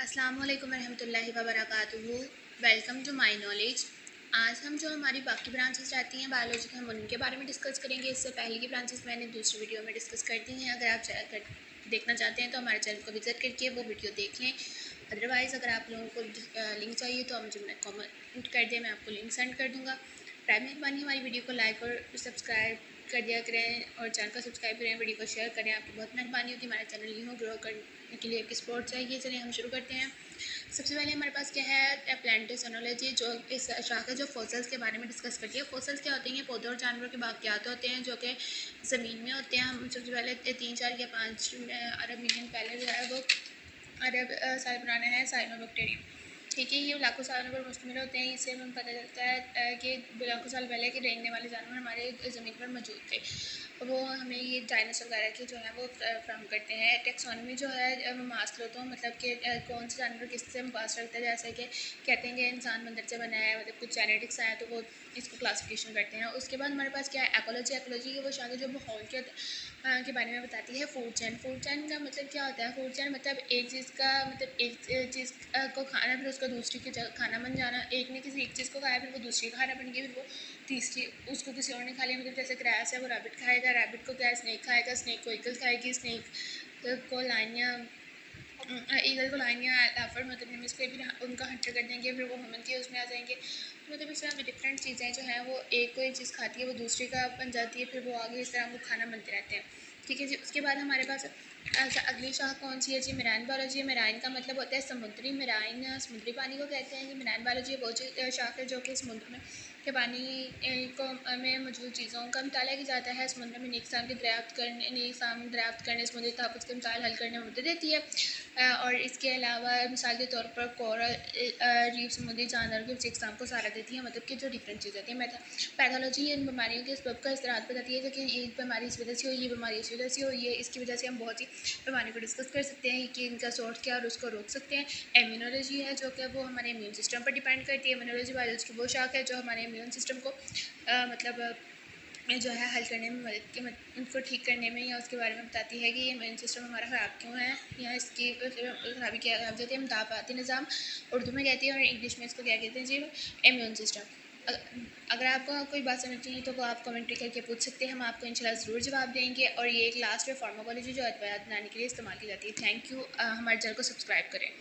अस्सलाम वालेकुम रहमतुल्लाहि व बरकातुहू। Welcome to my knowledge. आज हम जो हमारी बाकी ब्रांचेस रहती हैं बायोलॉजी के, हम उनके बारे में डिस्कस करेंगे। इससे पहले की ब्रांचेस मैंने दूसरी वीडियो में डिस्कस कर दी हैं। अगर आप देखना चाहते हैं तो हमारे चैनल को विज़िट करके वो वीडियो देख लें। अदरवाइज़ अगर आप लोगों को लिंक चाहिए तो मुझे कमेंट कर दें, मैं आपको लिंक सेंड कर दूँगा। मेहरबानी हमारी वीडियो को लाइक और सब्सक्राइब कर दिया करें और चैनल को सब्सक्राइब करें, वीडियो को शेयर करें। आपकी बहुत मेहरबानी होगी, हमारा चैनल यूँ ग्रो करने के लिए आपकी सपोर्ट चाहिए। चलिए हम शुरू करते हैं। सबसे पहले हमारे पास क्या है, प्लांटेसोनोलॉजी, जो इस शाखा है जो फॉसल्स के बारे में डिस्कस करती है। फॉसल्स क्या होते हैं? पौधों और जानवरों के वाक़यात होते हैं जो कि ज़मीन में होते हैं। हम सबसे पहले 3-4 या 5 अरब मिलियन पहले जो है वो अरब साल पुराना है साइनोबैक्टीरियम। ठीक है, ये लाखों सालों पर मुश्तमिल होते हैं। इससे हमें पता चलता है कि लाखों साल पहले के रेंगने वाले जानवर हमारे ज़मीन पर मौजूद थे। वो हमें ये डायनासोर वगैरह के जो है वो फ्राहम करते हैं। टेक्सोनमी जो है वो मास लो तो मतलब कि कौन से जानवर किससे पास रखता है, जैसे कि कहते हैं कि इंसान बंदर से बना है, मतलब कुछ जेनेटिक्स आया तो वो इसको क्लासिफिकेशन करते हैं। उसके बाद हमारे पास क्या है, एकोलॉजी। एकोलॉजी की वो शाखा जो माहौल के बारे में बताती है। Food chain. फूड चैन का मतलब क्या होता है? फूड चैन मतलब एक चीज़ का मतलब एक चीज़ को खाना, फिर उसका दूसरी की जगह खाना बन जाना। एक ने किसी एक चीज़ को खाया, फिर वो दूसरी का खाना बन गई, फिर वो तीसरी उसको किसी और ने खा लिया। मतलब जैसे ग्रास है वो रैबिट खाएगा, रैबिट को क्या स्नैक खाएगा, स्नैक को ईगल खाएगी, स्नैक को लाइनिया ईगल को लाइनिया एफर्ड मतलब इसके भी उनका हंटर कर देंगे, फिर वो ह्यूमन के उसमें आ जाएंगे। तो मतलब इस तरह की डिफरेंट चीज़ें जो हैं वो एक कोई चीज़ खाती है, वो दूसरी का बन जाती है, फिर वो आगे इस तरह वो खाना बनते रहते हैं। ठीक है जी। उसके बाद हमारे पास अगली शाख कौन सी है जी? Marine biology. मेराइन का मतलब होता है समुद्री। मेराइन समुद्री पानी को कहते हैं। मेराइन बायोलॉजी वो शाख है जो कि समुद्र में के पानी को में मौजूद चीज़ों का मुताला किया जाता है। समुद्र में निकसान के दरियाफ्त करने समुद्री तहफ़्फ़ुज़ के मसाइल हल करने में मदद देती है। और इसके अलावा मिसाल के तौर पर कोरल रीफ समुद्री जानवर के इकसाम को सहारा देती है, मतलब कि जो डिफरेंट चीज़ होती है। पैथोलॉजी इन बीमारियों के सबब का इस्तराहत बताती है कि ये बीमारी इस वजह से हुई, ये बीमारी इस वजह से हुई है। इसकी वजह से हम बहुत सी बीमारियों को डिस्कस कर सकते हैं कि इनका सोर्स क्या है और उसको रोक सकते हैं। इम्यूनोलॉजी है जो कि वो हमारे इम्यून सिस्टम पर डिपेंड करती है। इम्यूनोलॉजी बायोलॉजी की वो शाख है जो हमारे इम्यून सिस्टम को मतलब जो है हल करने में उनको ठीक करने में या उसके बारे में बताती है कि ये इम्यून सिस्टम हमारा ख़राब क्यों है या इसकी खराबी क्या खराब जाती है। मुदाफ़ाती निज़ाम उर्दू में कहती है और इंग्लिश में इसको क्या कहते हैं जी? Immune system. अगर आपको कोई बात समझ नहीं तो वो आप कमेंट्री करके पूछ सकते हैं, हम आपको इंशाल्लाह ज़रूर जवाब देंगे। और ये एक लास्ट में फार्माकोलॉजी जो अद्वियात बनाने के लिए इस्तेमाल की जाती है। Thank you. हमारे चैनल को सब्सक्राइब करें।